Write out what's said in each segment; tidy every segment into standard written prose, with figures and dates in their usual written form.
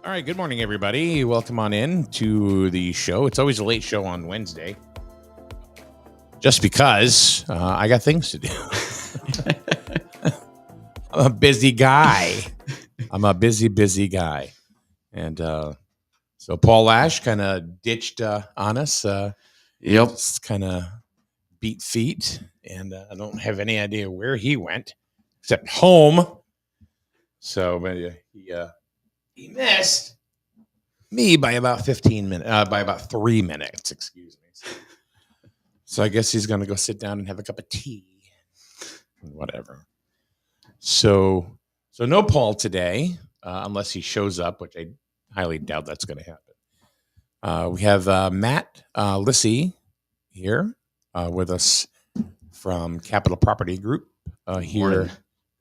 All right, good morning, everybody. Welcome on in to the show. It's always a late show on Wednesday, just because I got things to do. I'm a busy guy. Busy guy. And so Paul Ash kind of ditched on us. Yep. Just kind of beat feet. And I don't have any idea where he went, except home. So but, he missed me by about 15 minutes, by about 3 minutes, excuse me. So I guess he's going to go sit down and have a cup of tea, whatever. So no Paul today, unless he shows up, which I highly doubt that's going to happen. We have Matt Lisee here with us from Capital Property Group here. Morning.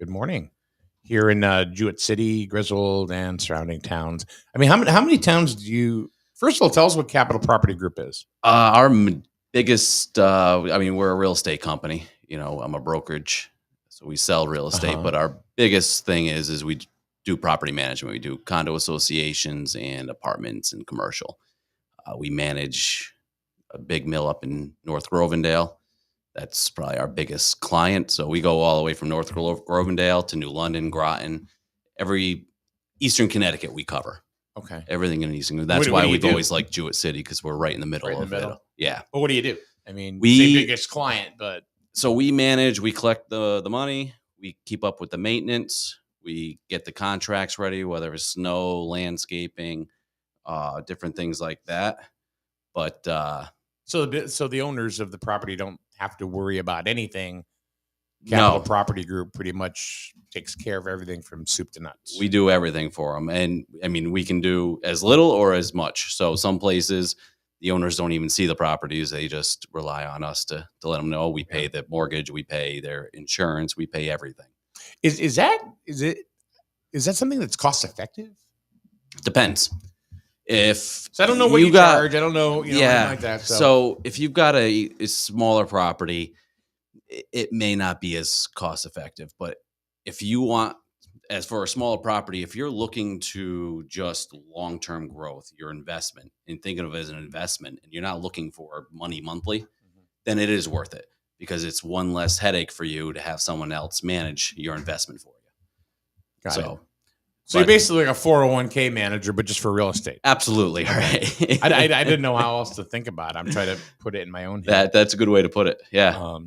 Good morning. Here in Jewett City, Griswold, and surrounding towns. I mean, how many towns do you? First of all, tell us what Capital Property Group is. Our biggest, we're a real estate company. You know, I'm a brokerage, so we sell real estate. But our biggest thing is we do property management. We do condo associations and apartments and commercial. We manage a big mill up in North Grovendale. That's probably our biggest client. So we go all the way from North Grovendale to New London, Groton, every Eastern Connecticut we cover. Okay. Everything in Eastern. That's why we've always liked Jewett City, because we're right in the middle of it. Yeah. But what do you do? I mean, we biggest client, but so we manage, we collect the money, we keep up with the maintenance, we get the contracts ready, whether it's snow, landscaping, different things like that. But so the owners of the property don't have to worry about anything. Capital Property Group pretty much takes care of everything from soup to nuts. We do everything for them. And I mean, we can do as little or as much. So some places the owners don't even see the properties. They just rely on us to let them know. We pay the mortgage, we pay their insurance, we pay everything. Is that something that's cost effective? Depends. I don't know what you charge. I don't know. Like that. So if you've got a smaller property, it may not be as cost effective. But if you want, as for a smaller property, if you're looking to just long-term growth, your investment, and thinking of it as an investment, and you're not looking for money monthly, then it is worth it, because it's one less headache for you to have someone else manage your investment for you. Got it. So you're basically like a 401k manager, but just for real estate. Absolutely. Right. I didn't know how else to think about it. I'm trying to put it in my own head. That's a good way to put it. Yeah.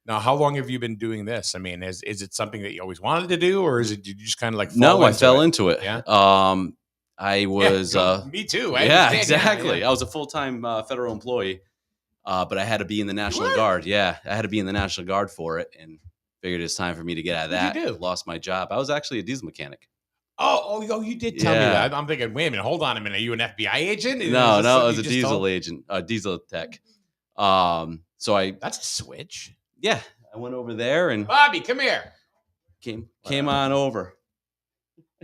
Now, how long have you been doing this? I mean, is it something that you always wanted to do, or did you just kind of like I fell into it. Yeah. I was me too. Exactly. I was a full-time federal employee, but I had to be in the National Guard. Yeah, I had to be in the National Guard for it, and figured it's time for me to get out of that. What'd you do? Lost my job. I was actually a diesel mechanic. Oh, you did tell me that. I'm thinking, wait a minute, hold on a minute. Are you an FBI agent? No, I was a diesel agent, diesel tech. That's a switch. Yeah, I went over there, and Bobby, come here. Came on over.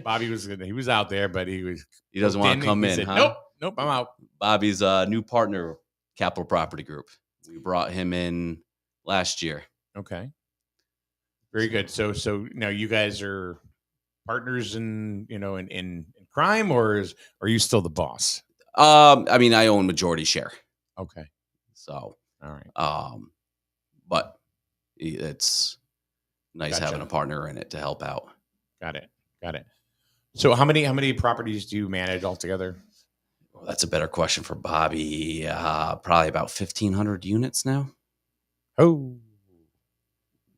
Bobby he was out there, but he doesn't want to come in. Said, huh? Nope, I'm out. Bobby's new partner, Capital Property Group. We brought him in last year. Okay, very good. So now you guys are partners in crime, or are you still the boss? I mean, I own majority share. Okay. So all right. But it's nice having a partner in it to help out. Got it. So how many properties do you manage altogether? Well, that's a better question for Bobby. Probably about 1,500 units now. Oh,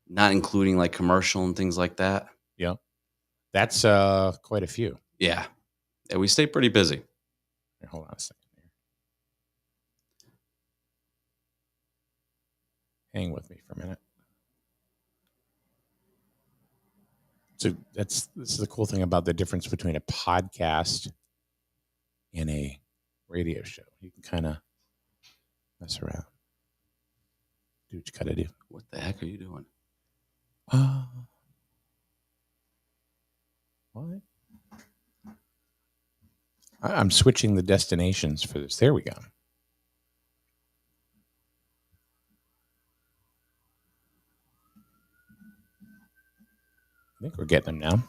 not including like commercial and things like that. Yeah. That's quite a few. Yeah, we stay pretty busy. Here, hold on a second here. Hang with me for a minute. So this is the cool thing about the difference between a podcast and a radio show. You can kind of mess around. Do what you gotta do. What the heck are you doing? What? I'm switching the destinations for this. There we go. I think we're getting them now.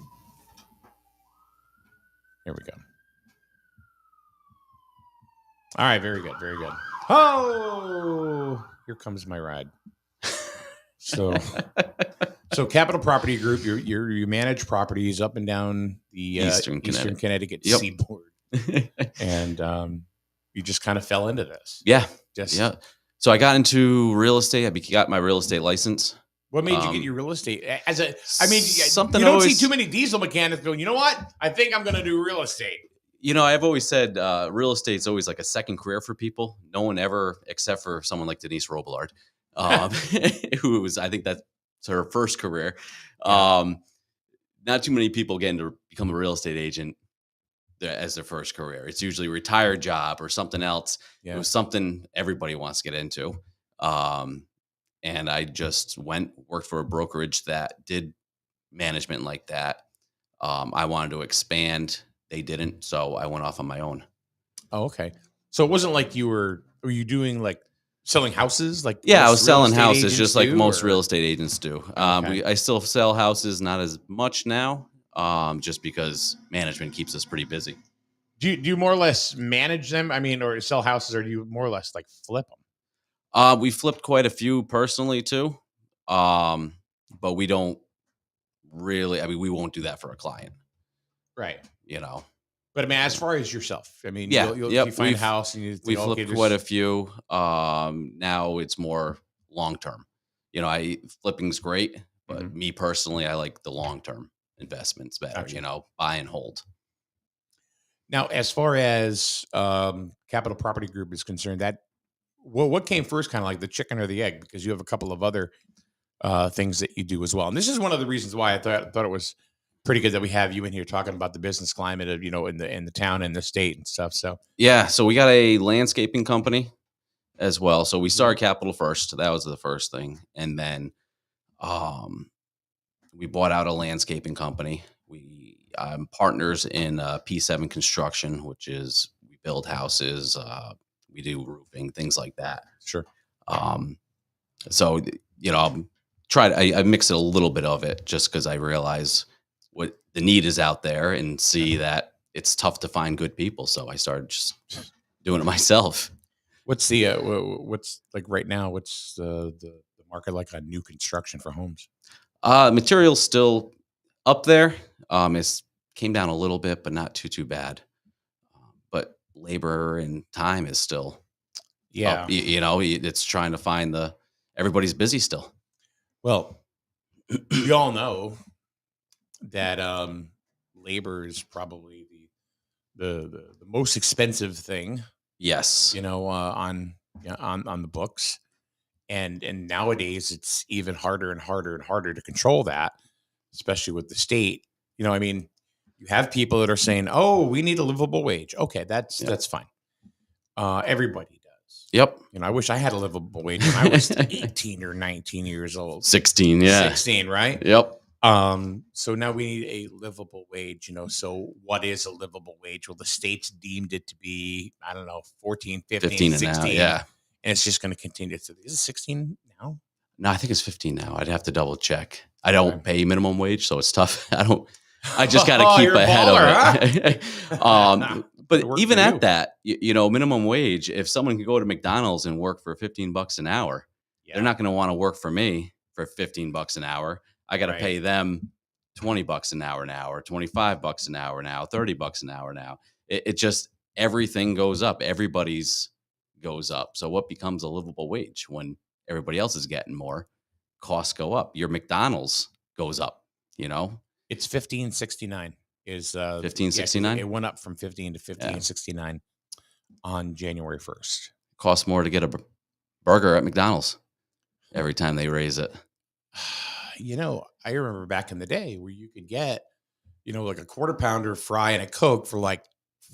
Here we go. All right, very good, very good. Oh, here comes my ride. So, so Capital Property Group, you manage properties up and down the Eastern Connecticut Yep. seaboard, and you just kind of fell into this. Yeah. Just Yeah. So I got into real estate. I got my real estate license. What made you get your real estate? As a, something you don't always, see too many diesel mechanics going, you know what? I think I'm going to do real estate. I've always said real estate's always like a second career for people. No one ever, except for someone like Denise Robillard, who was, I think that's her first career. Yeah. Not too many people get to become a real estate agent as their first career. It's usually a retired job or something else. Yeah. It was something everybody wants to get into. And I just worked for a brokerage that did management like that. I wanted to expand. They didn't. So I went off on my own. Oh, okay. So it wasn't like were you doing like selling houses? Like, yeah, I was most real selling estate houses agents just like do, most or- real estate agents do. Okay. I still sell houses, not as much now, just because management keeps us pretty busy. Do you more or less manage them? I mean, or sell houses, or do you more or less like flip them? We flipped quite a few personally too, but we don't really. I mean, we won't do that for a client, Right. But I mean, as far as yourself, I mean, Yeah, you'll, yep, you find a house and you think, we okay, flipped there's- quite a few. Now it's more long term. Flipping's great, but me personally, I like the long term investments better. Gotcha. Buy and hold. Now, as far as Capital Property Group is concerned, what came first, kind of like the chicken or the egg? Because you have a couple of other things that you do as well, and this is one of the reasons why I thought it was pretty good that we have you in here talking about the business climate of in the town and the state and stuff. So Yeah, so we got a landscaping company as well. So we started Capital first. That was the first thing, and then we bought out a landscaping company. I'm partners in P7 Construction, which is we build houses, we do roofing, things like that. sure. So I mix it a little bit of it just because I realize what the need is out there and see that it's tough to find good people. So I started just doing it myself. What's the what's like right now? What's the market like on new construction for homes? Material's still up there. It's came down a little bit, but not too bad. But labor and time is still Yeah. up. It's trying to find everybody's busy still. Well, we all know that labor is probably the most expensive thing. Yes. On the books, and nowadays it's even harder and harder and harder to control that, especially with the state. I mean, you have people that are saying, "Oh, we need a livable wage." Okay, that's fine. Everybody does. Yep. I wish I had a livable wage when I was 18 or 19 years old. 16, yeah. 16, right? Yep. So now we need a livable wage, So what is a livable wage? Well, the state's deemed it to be, I don't know, 14, 15, 15 16. now, yeah. And it's just going to continue to, is it 16 now? No, I think it's 15 now. I'd have to double check. I don't pay minimum wage, so it's tough. I just got to keep ahead of it. But even at that, minimum wage, if someone can go to McDonald's and work for $15 an hour, they're not going to want to work for me for $15 an hour. I got to pay them $20 an hour now, $25 an hour now, $30 an hour now. It just, everything goes up. Everybody's goes up. So what becomes a livable wage when everybody else is getting more? Costs go up. Your McDonald's goes up, It's $15.69 is $15.69. It went up from 15 to $15.69 on January 1st. Costs more to get a burger at McDonald's every time they raise it. I remember back in the day where you could get, like a quarter pounder fry and a Coke for like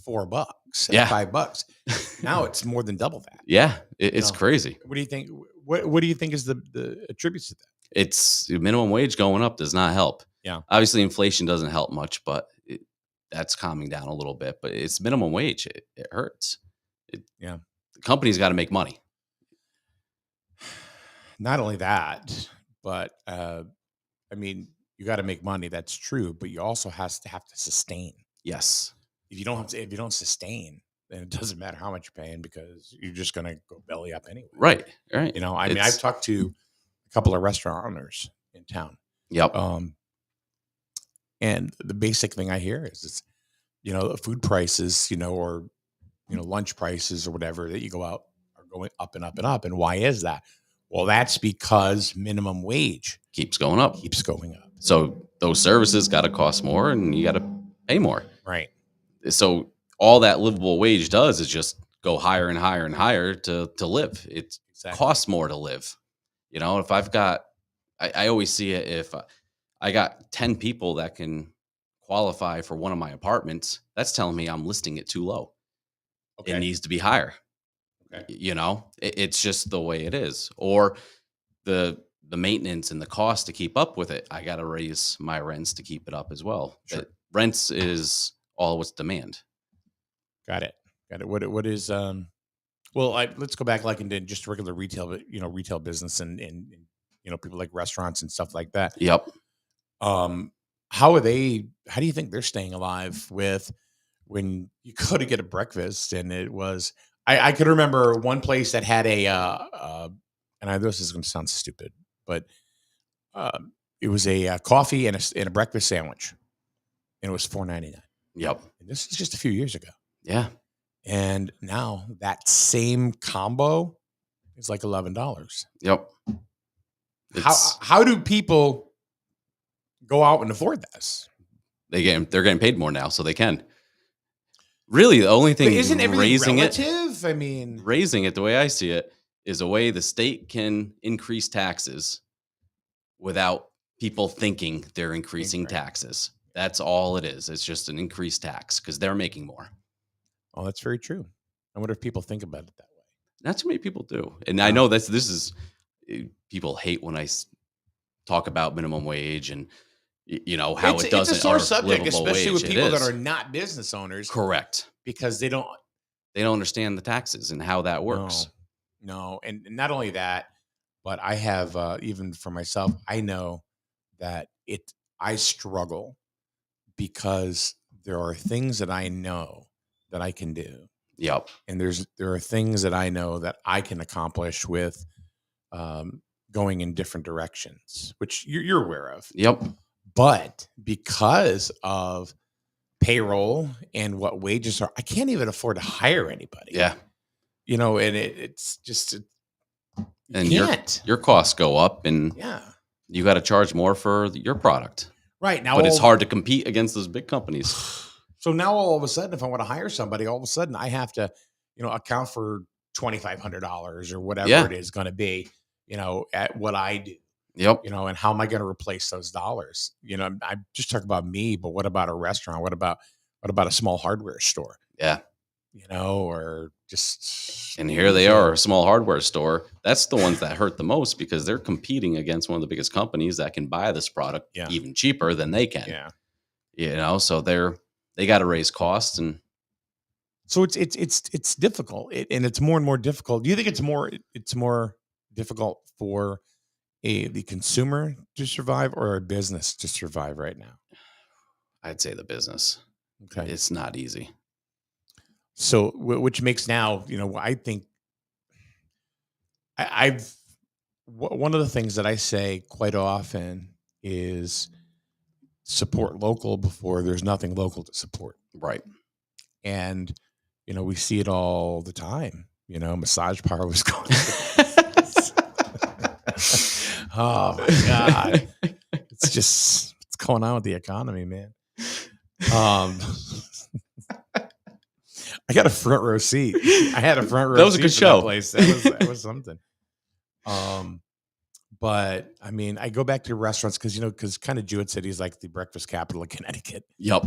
$4, $5. Now it's more than double that. Yeah, it's crazy. What do you think? What do you think is the attributes to that? It's minimum wage going up does not help. Yeah, obviously inflation doesn't help much, but that's calming down a little bit. But it's minimum wage. It hurts. The company's got to make money. Not only that, but I mean, you got to make money. That's true, but you also have to sustain. Yes. If you don't sustain, and it doesn't matter how much you're paying because you're just going to go belly up anyway. Right. Right. You know, I mean, I've talked to a couple of restaurant owners in town. Yep. And the basic thing I hear is, it's, you know, the food prices, you know, or, you know, lunch prices or whatever that you go out are going up and up and up. And why is that? Well, that's because minimum wage Keeps going up. keeps going up. So those services got to cost more and you got to pay more. Right. So all that livable wage does is just go higher and higher and higher to live. It costs more to live. You know, if I've got, I always see it, if I got 10 people that can qualify for one of my apartments, that's telling me I'm listing it too low. Okay. It needs to be higher. Okay. You know, it's just the way it is. Or the maintenance and the cost to keep up with it, I got to raise my rents to keep it up as well. Sure. Rents is all what's demand. Got it. What is, well, let's go back like into just regular retail, but, you know, retail business and, you know, people like restaurants and stuff like that. Yep. How do you think they're staying alive with when you go to get a breakfast and it was, I could remember one place that had this is going to sound stupid, but it was a coffee and a breakfast sandwich, and it was $4.99. Yep. And this is just a few years ago. Yeah. And now that same combo is like $11. Yep. How do people go out and afford this? They're getting paid more now, so they can. Really, the only thing isn't everything raising relative? I mean, raising it, the way I see it, is a way the state can increase taxes without people thinking they're increasing taxes. That's all it is. It's just an increased tax because they're making more. Oh, that's very true. I wonder if people think about it that way. Not too many people do. And I know this is, people hate when I talk about minimum wage and, you know, how it doesn't. It's a sore subject, especially wage. with people that are not business owners. Correct. Because they don't understand the taxes and how that works. No. And not only that, but I have, even for myself, I know that I struggle because there are things that I know that I can do. Yep. And there are things that I know that I can accomplish with going in different directions, which you're aware of. Yep. But because of payroll and what wages are, I can't even afford to hire anybody. Yeah. You know, and it's just, and your costs go up, and you got to charge more for your product. Right. Now, but it's hard to compete against those big companies. So now all of a sudden, if I want to hire somebody, all of a sudden I have to, you know, account for $2,500 or whatever it is going to be, you know, at what I do. Yep. You know, and how am I going to replace those dollars? You know, I just talk about me, but what about a restaurant? What about a small hardware store? Yeah. You know, or just. And here they are, a small hardware store. That's the ones that hurt the most because they're competing against one of the biggest companies that can buy this product even cheaper than they can. Yeah. You know, so they got to raise costs, and so it's difficult, and it's more and more difficult. Do you think it's more difficult for the consumer to survive or a business to survive right now? I'd say the business. Okay. It's not easy. So, which makes now, you know, I think one of the things that I say quite often is support local before there's nothing local to support. Right. And, you know, we see it all the time, you know, massage parlors going. Oh my God. It's what's going on with the economy, man. I got a front row seat. I had a front row. That was seat a good for show. That place. That was something. But I mean, I go back to restaurants because kind of Jewett City is like the breakfast capital of Connecticut. Yep.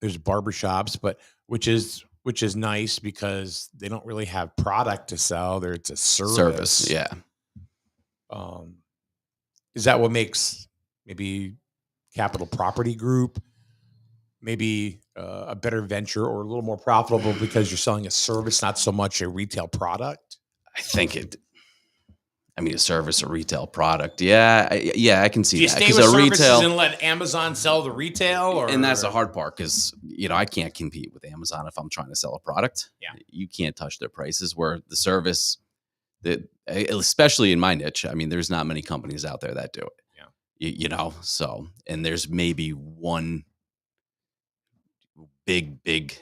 There's barbershops, but which is nice because they don't really have product to sell. It's a service. Yeah. Is that what makes maybe Capital Property Group maybe a better venture or a little more profitable because you're selling a service, not so much a retail product? I think I mean, a service or retail product. Yeah, I can see Do you that stay because with a services retail, and let Amazon sell the retail, or and that's the hard part because I can't compete with Amazon if I'm trying to sell a product. Yeah. You can't touch their prices. Where the service that, especially in my niche, I mean, there's not many companies out there that do it. Yeah. So, and there's maybe one big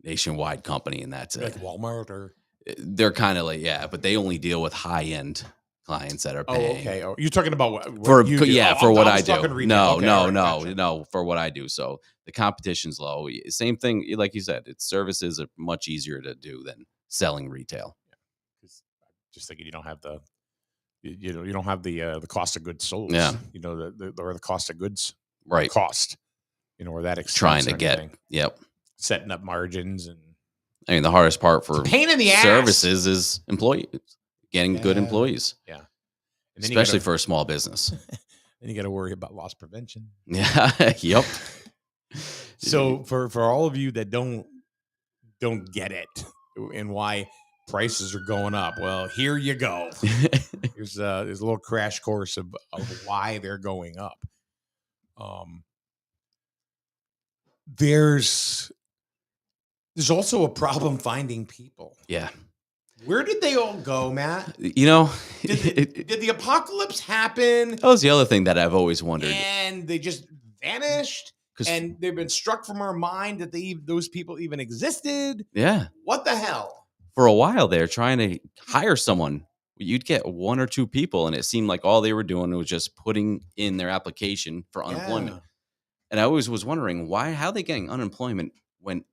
nationwide company, and that's like it. Walmart or? They're kind of like, yeah, but they only deal with high end clients that are Oh, paying. okay. Oh, you're talking about what For you do. Oh, for what I was do. talking retail. No, Okay, no, all right, no, gotcha. no. For what I do, so the competition's low. Same thing, like you said. It's services are much easier to do than selling retail. Just thinking, you don't have the, you don't have the cost of goods sold. Yeah. Or the cost of goods, Right. cost. Or that expense. Trying to or get. anything. Yep. Setting up margins and. I mean, the hardest part for pain in the services is employees, getting good employees. Yeah. And Especially for a small business. Then you got to worry about loss prevention. Yeah. Yep. So for all of you that don't get it and why prices are going up, well, here you go. There's a little crash course of why they're going up. There's also a problem finding people. Yeah. Where did they all go, Matt? Did the apocalypse happen? That was the other thing that I've always wondered. And they just vanished? And they've been struck from our mind that those people even existed? Yeah. What the hell? For a while there, trying to hire someone, you'd get one or two people, and it seemed like all they were doing was just putting in their application for unemployment. Yeah. And I always was wondering how are they getting unemployment when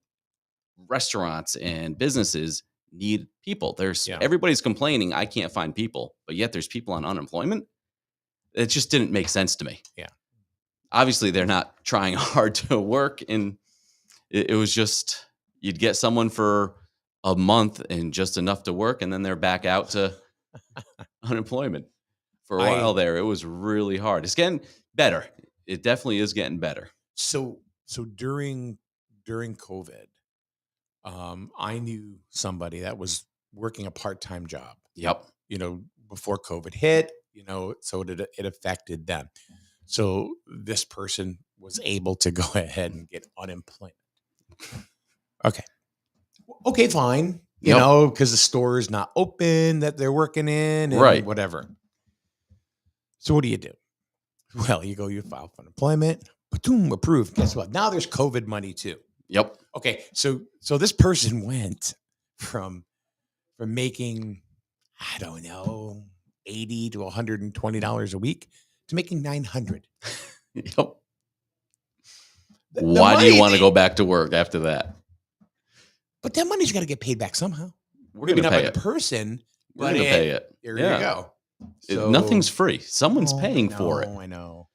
restaurants and businesses need people? Everybody's complaining, I can't find people, but yet there's people on unemployment. It just didn't make sense to me. Yeah. Obviously, they're not trying hard to work, and it was just you'd get someone for a month and just enough to work, and then they're back out to unemployment. For a while there, it was really hard. It's getting better. It definitely is getting better. So during COVID, I knew somebody that was working a part-time job. Yep. Before COVID hit, so it affected them. So this person was able to go ahead and get unemployment. Okay, fine. Because the store is not open that they're working in, and right, whatever. So what do? Well, you file for unemployment, boom, approved. Guess what? Now there's COVID money too. Yep. Okay, so this person went from making, I don't know, $80 to $120 a week to making $900. Yep. Why do you want to go back to work after that? But that money's got to get paid back somehow. We're going to pay it. Person, we're going to pay it. There you go. So, nothing's free. Someone's paying for it. I know.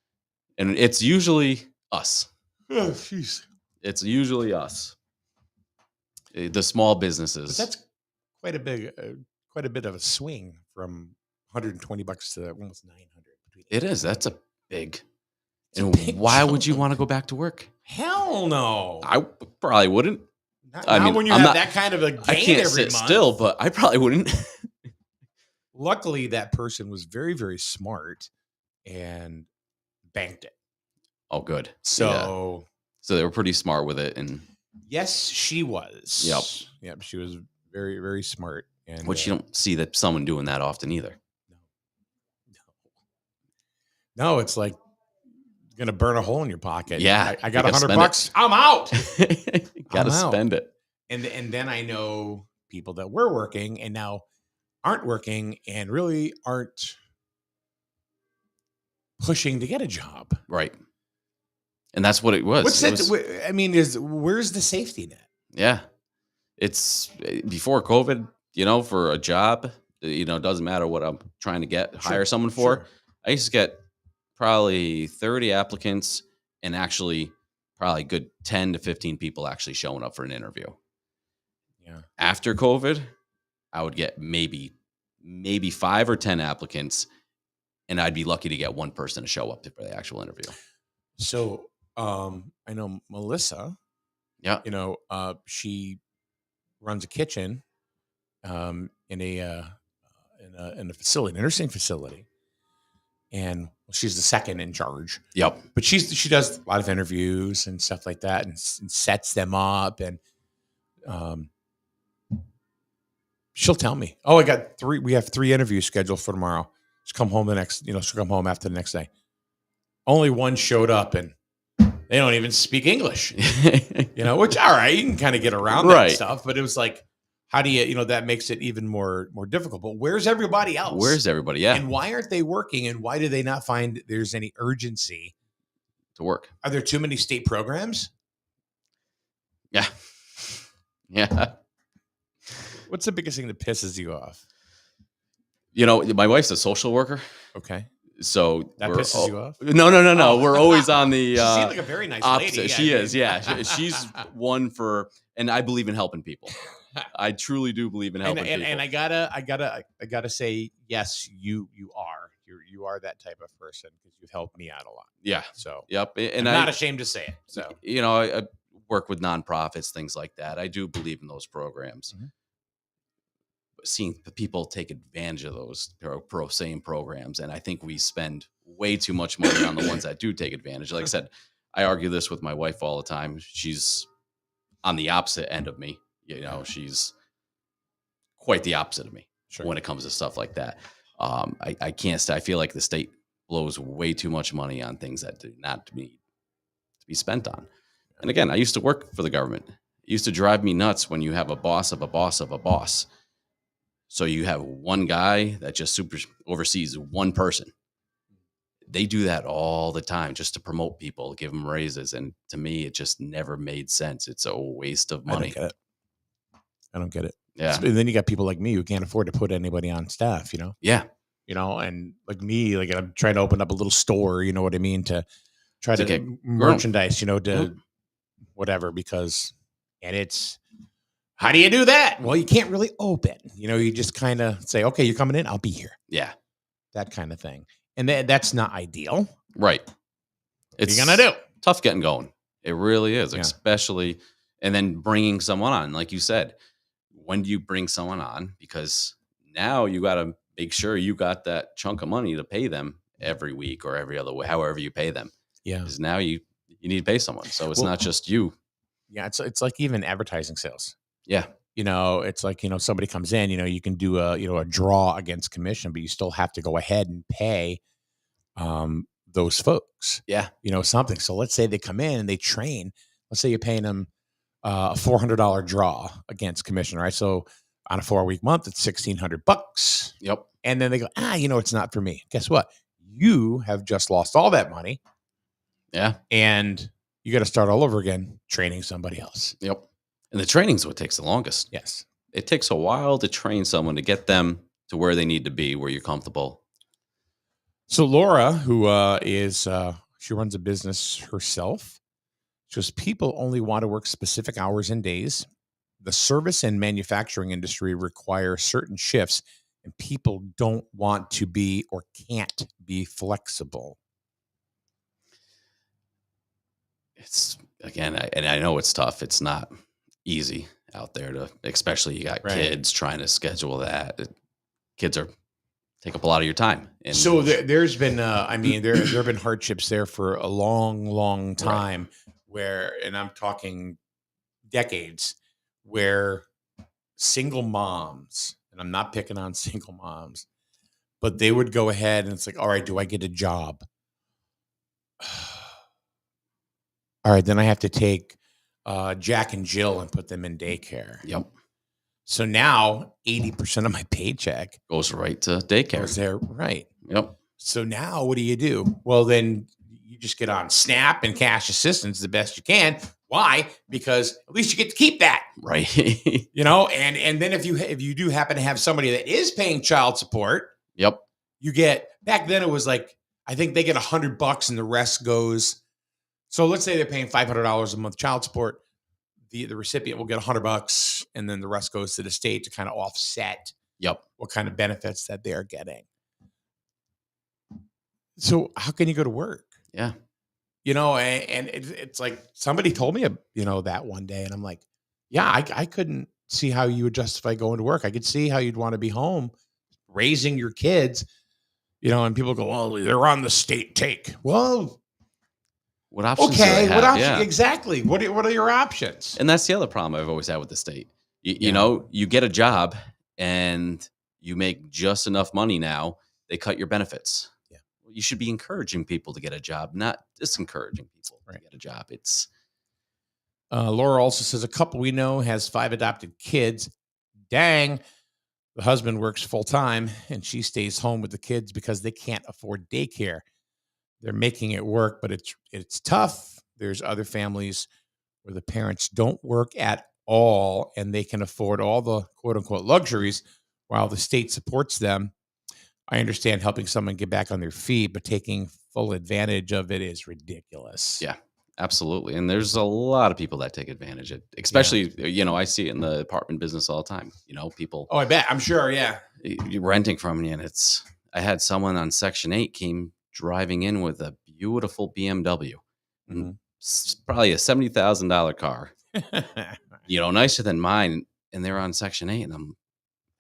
And it's usually us. Oh, jeez. It's usually us. The small businesses. But that's quite a bit of a swing from $120 to almost $900. It is. That's a big. Big why jump. would you want to go back to work? Hell no. I probably wouldn't. Not when you have that kind of a gain I can't every sit month. still, but I probably wouldn't. Luckily, that person was very, very smart and banked it. Oh, good. So they were pretty smart with it, and yes, she was. Yep. She was very, very smart, and which you don't see that someone doing that often either. No, it's like gonna burn a hole in your pocket. Yeah, I got $100. I'm out. Got to spend it. And then I know people that were working and now aren't working and really aren't pushing to get a job. Right. And that's what it was. Where's the safety net? Yeah. It's before COVID, for a job, it doesn't matter what I'm trying to hire someone for. Sure. I used to get probably 30 applicants and actually probably good 10 to 15 people actually showing up for an interview. Yeah. After COVID, I would get maybe 5 or 10 applicants, and I'd be lucky to get one person to show up for the actual interview. So I know Melissa. Yeah. She runs a kitchen in in a facility, a nursing facility, and she's the second in charge. Yep. But she does a lot of interviews and stuff like that, and sets them up, and she'll tell me, "Oh, I got 3. We have 3 interviews scheduled for tomorrow." She'll come home she'll come home after the next day. Only one showed up, and they don't even speak English. Which, all right, you can kind of get around that stuff, but it was like, how do you, that makes it even more difficult. But where's everybody else? Where's everybody? Yeah. And why aren't they working? And why do they not find there's any urgency to work? Are there too many state programs? Yeah. Yeah. What's the biggest thing that pisses you off? My wife's a social worker. Okay. So that pisses you off? No. Oh. We're always on the. She seems like a very nice opposite. lady. She is. Yeah. She's one for, and I believe in helping people. I truly do believe in helping people. And I gotta say, yes, you are. You are that type of person because you've helped me out a lot. Yeah. So. Yep. And I'm not ashamed to say it. So. I work with nonprofits, things like that. I do believe in those programs. Mm-hmm. Seeing people take advantage of those same programs. And I think we spend way too much money on the ones that do take advantage. Like I said, I argue this with my wife all the time. She's on the opposite end of me. She's quite the opposite of me when it comes to stuff like that. I can't say, I feel like the state blows way too much money on things that do not need to be spent on. And again, I used to work for the government. It used to drive me nuts when you have a boss of a boss of a boss. So you have one guy that just oversees one person. They do that all the time just to promote people, give them raises. And to me, it just never made sense. It's a waste of money. I don't get it. Yeah. And then you got people like me who can't afford to put anybody on staff, Yeah. And like me, like I'm trying to open up a little store, you know what I mean? To try to get merchandise, to whatever, and it's, how do you do that? Well, you can't really open. You just kind of say, okay, you're coming in, I'll be here. Yeah. That kind of thing. And that's not ideal. Right. What are you going to do? Tough getting going. It really is, especially, and then bringing someone on. Like you said, when do you bring someone on? Because now you got to make sure you got that chunk of money to pay them every week or every other way, however you pay them. Yeah. Because now you need to pay someone. So it's not just you. Yeah. It's like even advertising sales. Yeah. It's like, somebody comes in, you can do a draw against commission, but you still have to go ahead and pay those folks. Yeah. Something. So let's say they come in and they train. Let's say you're paying them a $400 draw against commission, right? So on a 4-week month, it's $1,600. Yep. And then they go, it's not for me. Guess what? You have just lost all that money. Yeah. And you got to start all over again, training somebody else. Yep. And the training's what takes the longest. Yes. It takes a while to train someone to get them to where they need to be, where you're comfortable. So Laura, who she runs a business herself, says people only want to work specific hours and days. The service and manufacturing industry require certain shifts, and people don't want to be or can't be flexible. It's, again, I know it's tough. It's not easy out there especially you got kids trying to schedule that. Kids take up a lot of your time. And so there's been, there have been hardships there for a long, long time where, and I'm talking decades, where single moms, and I'm not picking on single moms, but they would go ahead and it's like, all right, do I get a job? All right, then I have to take Jack and Jill and put them in daycare. Yep. So now 80% of my paycheck goes right to daycare. Goes there, right. Yep. So now what do you do? Well, then you just get on SNAP and cash assistance the best you can. Why? Because at least you get to keep that. Right. And then if you do happen to have somebody that is paying child support, yep, you get, back then it was like, I think they get $100 and the rest goes. So let's say they're paying $500 a month child support. The recipient will get $100 and then the rest goes to the state to kind of offset what kind of benefits that they're getting. So how can you go to work? Yeah. And it's like somebody told me, that one day and I'm like, yeah, I couldn't see how you would justify going to work. I could see how you'd want to be home raising your kids, and people go, well, they're on the state take. Well, what options do they have? What options? Yeah. Exactly. What are your options? And that's the other problem I've always had with the state. You know, you get a job and you make just enough money now, they cut your benefits. Yeah. You should be encouraging people to get a job, not disencouraging people to get a job. It's Laura also says a couple we know has 5 adopted kids. Dang. The husband works full time and she stays home with the kids because they can't afford daycare. They're making it work, but it's tough. There's other families where the parents don't work at all and they can afford all the quote unquote luxuries while the state supports them. I understand helping someone get back on their feet, but taking full advantage of it is ridiculous. Yeah, absolutely. And there's a lot of people that take advantage of it, especially, I see it in the apartment business all the time. People. Oh, I bet. I'm sure. Yeah. You're renting from me. And I had someone on Section 8 came driving in with a beautiful BMW. Mm-hmm. Probably a $70,000 car, nicer than mine. And they're on Section 8. And I'm,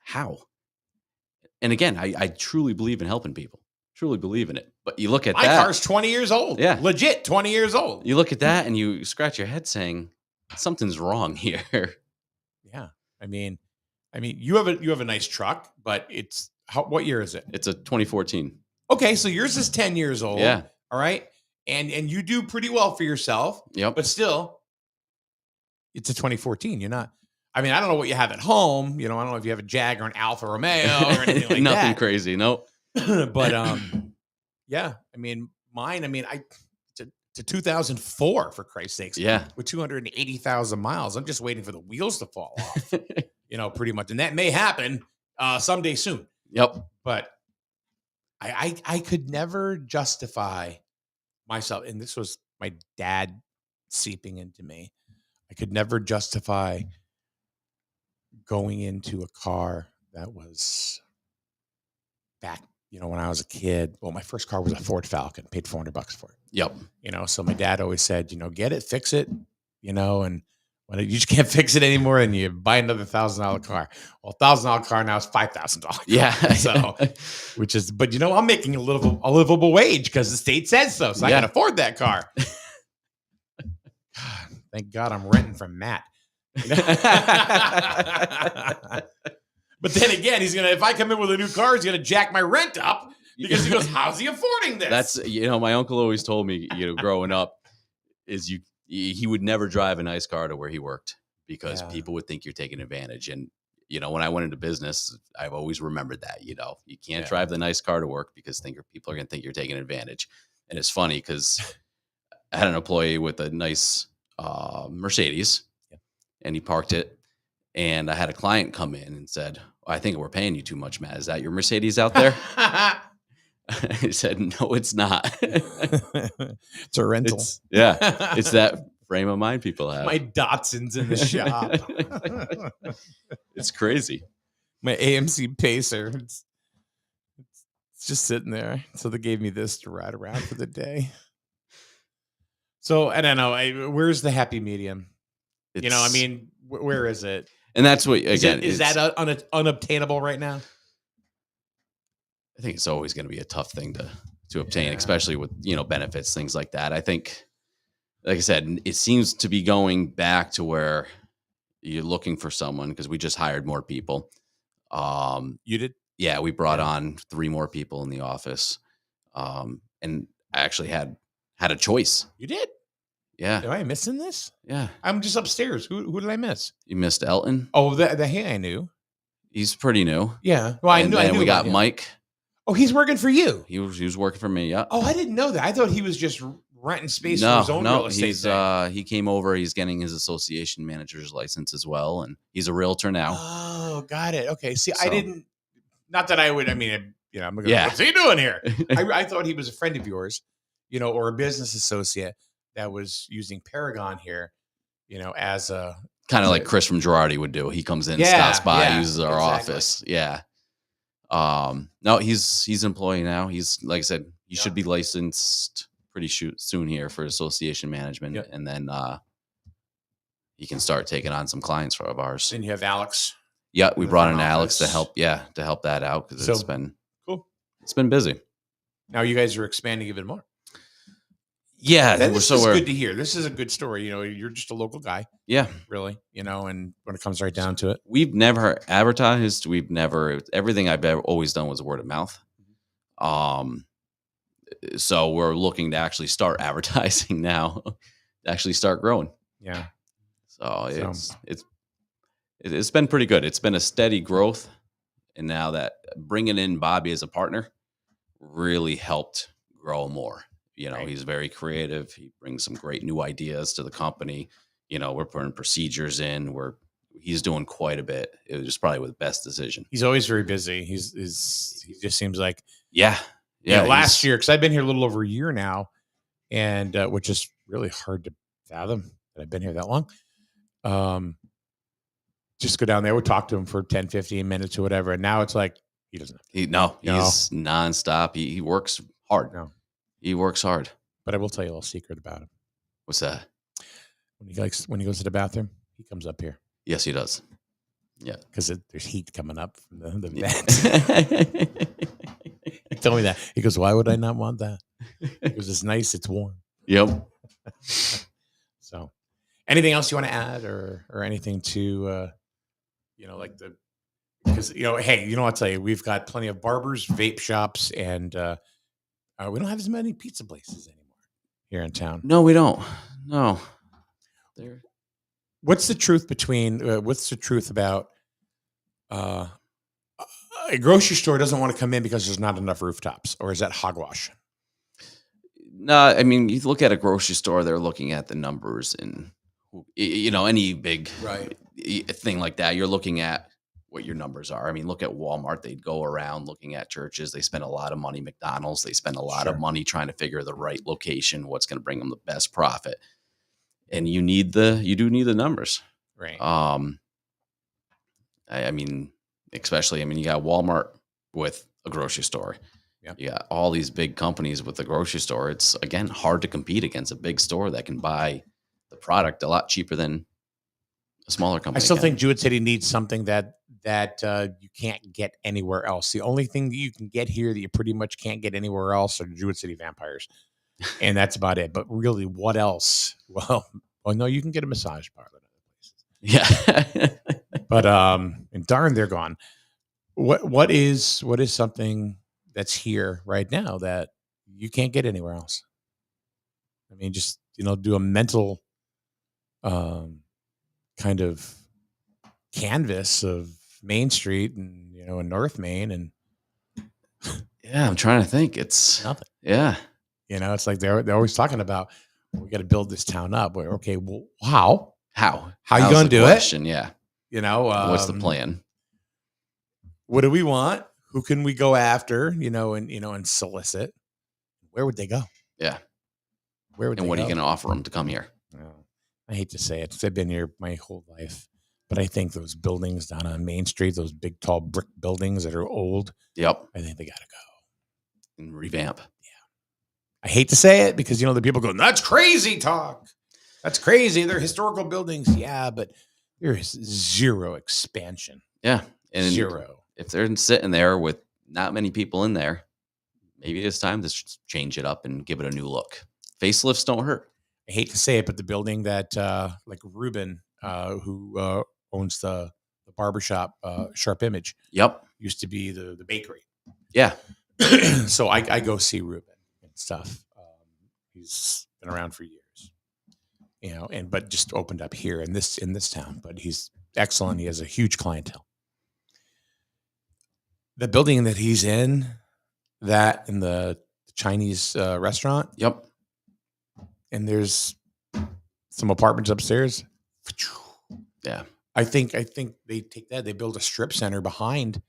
how? And again, I truly believe in helping people, truly believe in it. But you look at my car's 20 years old. Yeah. Legit 20 years old. You look at that and you scratch your head saying, something's wrong here. Yeah. I mean, you have a nice truck, but what year is it? It's a 2014. Okay. So yours is 10 years old. Yeah. All right. And you do pretty well for yourself. Yep. But still, it's a 2014. You're not. I don't know what you have at home. I don't know if you have a Jag or an Alfa Romeo or anything like Nothing that. Nothing crazy. Nope. But yeah. Mine. It's a 2004 for Christ's sakes. Yeah. With 280,000 miles. I'm just waiting for the wheels to fall off. Pretty much, and that may happen someday soon. Yep. But I could never justify myself, and this was my dad seeping into me. I could never justify going into a car that was back, when I was a kid. Well, my first car was a Ford Falcon, paid $400 for it. Yep. So my dad always said, get it, fix it, and when you just can't fix it anymore, and you buy another $1,000 car. Well, $1,000 car now is $5,000. Yeah. So, but I'm making a livable wage because the state says so. So I can afford that car. God, thank God I'm renting from Matt. But then again, if I come in with a new car, he's gonna jack my rent up because he goes, how's he affording this? That's my uncle always told me, growing up, is he would never drive a nice car to where he worked because people would think you're taking advantage. And when I went into business, I've always remembered that. You can't drive the nice car to work because people are gonna think you're taking advantage. And it's funny because I had an employee with a nice Mercedes, and he parked it. And I had a client come in and said, I think we're paying you too much, Matt. Is that your Mercedes out there? He said, no, it's not. It's a rental. It's that frame of mind people have. My Datsun's in the shop. It's crazy. My AMC Pacer. It's just sitting there. So they gave me this to ride around for the day. So I don't know. Where's the happy medium? Where is it? And that's what, again, is that unobtainable right now? I think it's always going to be a tough thing to obtain, especially with, benefits, things like that. I think, like I said, it seems to be going back to where you're looking for someone because we just hired more people. You did? Yeah, we brought on 3 more people in the office. And I actually had a choice. You did? Yeah. Am I missing this? Yeah. I'm just upstairs. Who did I miss? You missed Elton. Oh, the I knew. He's pretty new. Yeah. Well, I knew. And we got Mike. Oh, he's working for you. He was working for me. Yeah. Oh, I didn't know that. I thought he was just renting space for his own real estate. He came over. He's getting his association manager's license as well, and he's a realtor now. Oh, got it. Okay. See, I didn't. Not that I would. I'm going to. What's he doing here? I thought he was a friend of yours, or a business associate that was using Paragon here, as a kind of like Chris from Girardi would do. He comes in, stops by, uses our office. Yeah. No, he's an employee now. He's, like I said, he should be licensed pretty soon here for association management. And then he can start taking on some clients of ours. Then you have Alex. Yeah, we the brought front in Alex to office. help. Yeah, to help that out because So cool. it's been busy. Now you guys are expanding even more. Yeah, And this is we're good to hear. This is a good story. You're just a local guy, yeah. really. And when it comes right down to it, We've never advertised. We've never everything I've ever always done was word of mouth. Um, so we're looking to actually start advertising now, to actually start growing. yeah. So it's been pretty good. It's been a steady growth, and now that bringing in Bobby as a partner really helped grow more. Right. He's very creative. He brings some great new ideas to the company. We're putting procedures in. He's doing quite a bit. It was just probably the best decision. He's always very busy. He just seems like Yeah. Last year, because I've been here a little over a year now, and which is really hard to fathom that I've been here that long. Just go down there. We'll talk to him for 10, 15 minutes or whatever. And now it's like he doesn't. He's nonstop. He works hard. No. He works hard. But I will tell you a little secret about him. What's that? When he goes to the bathroom, he comes up here. Yes, he does. Yeah, because there's heat coming up from the vent. He told me that. He goes, "Why would I not want that?" Because it's nice, it's warm. Yep. So, anything else you want to add, or anything to, because hey, I'll tell you, we've got plenty of barbers, vape shops, and we don't have as many pizza places anymore here in town. No, we don't. No. What's the truth about a grocery store doesn't want to come in because there's not enough rooftops, or is that hogwash? No, I mean, you look at a grocery store, they're looking at the numbers, and any big thing like that, you're looking at what your numbers are. I mean, look at Walmart. They'd go around looking at churches. They spend a lot of money. McDonald's, they spend a lot of money trying to figure the right location, what's going to bring them the best profit. And you do need the numbers. Right. I mean, especially, you got Walmart with a grocery store. Yep. You got all these big companies with the grocery store. It's, again, hard to compete against a big store that can buy the product a lot cheaper than a smaller company. I still think Jewett City needs something that you can't get anywhere else. The only thing that you can get here that you pretty much can't get anywhere else are Jewett City vampires. And that's about it. But really, what else? Well, no, you can get a massage parlor in other places. Yeah. But and darn, they're gone. What is something that's here right now that you can't get anywhere else? I mean, just do a mental kind of canvas of Main Street and in North Main, and yeah, I'm trying to think. It's nothing. Yeah. It's like they're always talking about, we got to build this town up. Okay, well, how you going to do question? it? Yeah. What's the plan? What do we want? Who can we go after? And solicit. Where would they go? Yeah. Where would? And what are you going to offer them to come here? I hate to say it, because I've been here my whole life, but I think those buildings down on Main Street, those big tall brick buildings that are old. Yep. I think they got to go and revamp. I hate to say it, because the people go, "That's crazy talk. That's crazy. They're historical buildings." Yeah, but there is zero expansion. Yeah, and zero. If they're sitting there with not many people in there, maybe it's time to change it up and give it a new look. Facelifts don't hurt. I hate to say it, but the building that like Ruben, who owns the barbershop, Sharp Image, used to be the bakery. Yeah. So I go see Ruben and stuff. He's been around for years, but just opened up here in this town. But he's excellent. He has a huge clientele. The building that he's in the Chinese restaurant. Yep. And there's some apartments upstairs. Yeah. I think they take that. They build a strip center behind,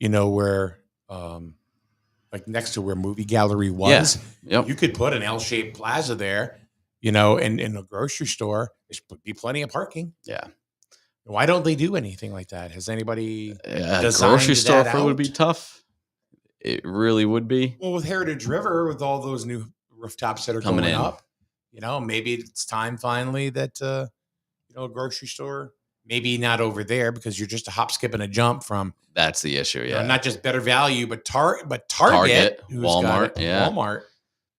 where, like next to where Movie Gallery was. Yeah. Yep. You could put an L-shaped plaza there, and in a grocery store, there should be plenty of parking. Yeah. Why don't they do anything like that? Has anybody grocery store for would be tough? It really would be. Well, with Heritage River, with all those new rooftops that are going up, maybe it's time finally that a grocery store maybe not over there because you're just a hop, skip, and a jump from That's the issue. you know, Yeah. not just Better Value, but Target, who's got Walmart. Yeah. Walmart.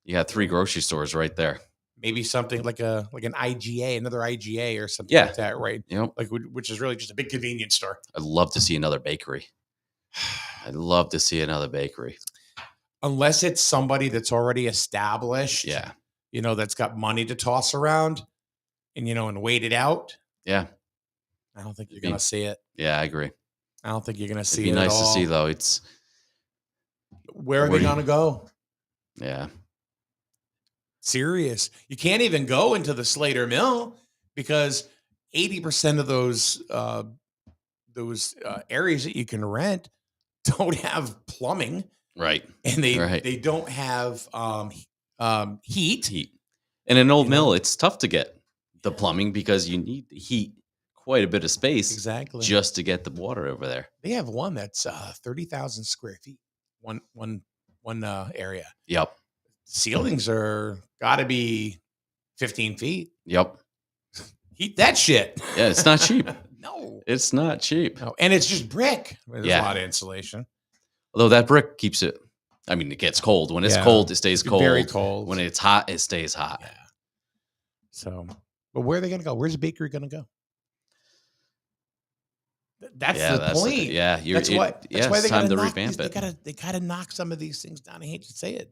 You got 3 grocery stores right there. Maybe something like an IGA, another IGA or something Yeah. like that, right? Yep. Like which is really just a big convenience store. I'd love to see another bakery. Unless it's somebody that's already established, Yeah. you know, that's got money to toss around and, you know, and wait it out. Yeah. I don't think you're going to see it. Yeah, I agree. I don't think you're going to see It'd it be at nice to all. see, though. It's Where are Where they do you- going to go? yeah. Serious. You can't even go into the Slater Mill because 80% of those areas that you can rent don't have plumbing, Right. and Right. they don't have heat. Heat. In an old You know? mill, it's tough to get the plumbing because you need to heat quite a bit of space Exactly. just to get the water over there. They have one that's 30,000 square feet. One area. Yep. Ceilings are got to be 15 feet. Yep. Heat that shit. Yeah, it's not cheap. No. It's not cheap. No. And it's just brick. There's Yeah. a lot of insulation. Although that brick keeps it. I mean, it gets cold. When it's Yeah. cold, it stays cold. Very cold. When it's hot, it stays hot. Yeah. So, but where are they going to go? Where's the bakery going to go? That's the point. Yeah, That's why they it's time to gotta knock revamp these- it. They gotta knock some of these things down. I hate to say it,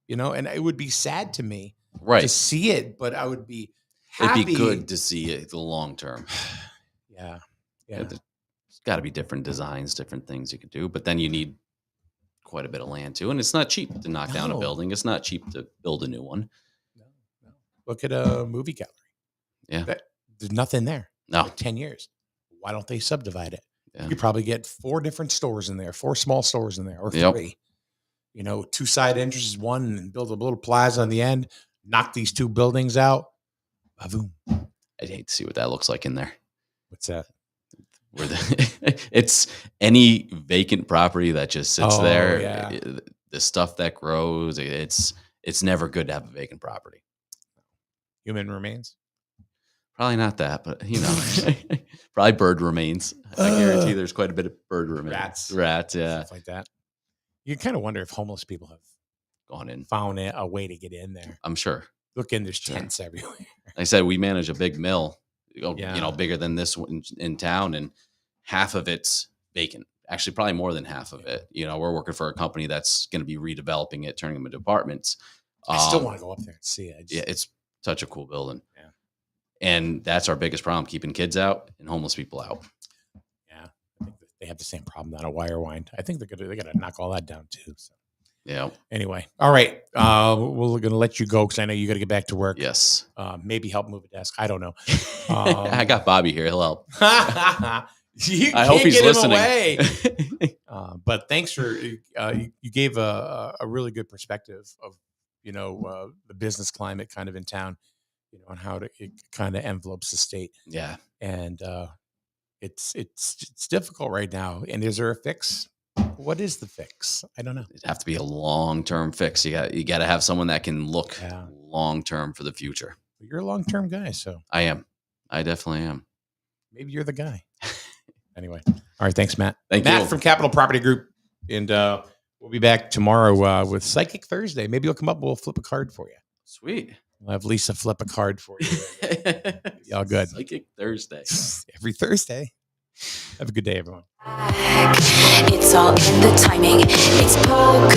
you know, and it would be sad to me to Right. see it, but I would be happy. It'd be good to see it the long term. Yeah. Yeah, there's got to be different designs, different things you could do, but then you need quite a bit of land too, and it's not cheap to knock down a No. building. It's not cheap to build a new one. No. Look at a movie gallery. Yeah. There's nothing there. No. For 10 years. Why don't they subdivide it? Yeah. You could probably get 4 different stores in there, 4 small stores in there, or Yep. 3. You know, 2 side entrances, one, and build a little plaza on the end. Knock these 2 buildings out. Boom. I'd hate to see what that looks like in there. What's that? Where it's any vacant property that just sits Oh, there. yeah. The stuff that grows, it's never good to have a vacant property. Human remains. Probably not that, but you know, probably bird remains. I guarantee there's quite a bit of bird remains. Rats, yeah. Stuff like that. You kind of wonder if homeless people have Gone in. found a way to get in there. I'm sure. Look in, there's Sure. tents everywhere. Like I said, we manage a big mill, Yeah. you know, bigger than this one in town, and half of it's vacant. Actually, probably more than half of it. You know, we're working for a company that's going to be redeveloping it, turning them into apartments. I still want to go up there and see it. Yeah, it's such a cool building. Yeah. And that's our biggest problem, keeping kids out and homeless people out. Yeah. I think that they have the same problem down at Wirewind. I think they got to knock all that down too. So Yeah. anyway, all right. We're going to let you go because I know you got to get back to work. Yes. Maybe help move a desk. I don't know. I got Bobby here. He'll help. You I hope can't he's get him listening. away. But thanks for you gave a really good perspective of the business climate kind of in town, and how it kind of envelopes the state. Yeah. And it's difficult right now. And is there a fix? What is the fix? I don't know. It'd have to be a long-term fix. You got to have someone that can look long-term for the future. You're a long-term guy, so I am. I definitely am. maybe you're the guy. Anyway, all right. Thanks, Matt. Thank Matt you. from Capital Property Group, and we'll be back tomorrow with Psychic Thursday. Maybe you'll come up. We'll flip a card for you. Sweet. We'll have Lisa flip a card for you. Y'all good. Psychic Thursday. Every Thursday. Have a good day, everyone. It's all in the timing. It's poker.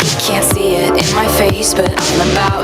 He can't see it in my face, but I'm about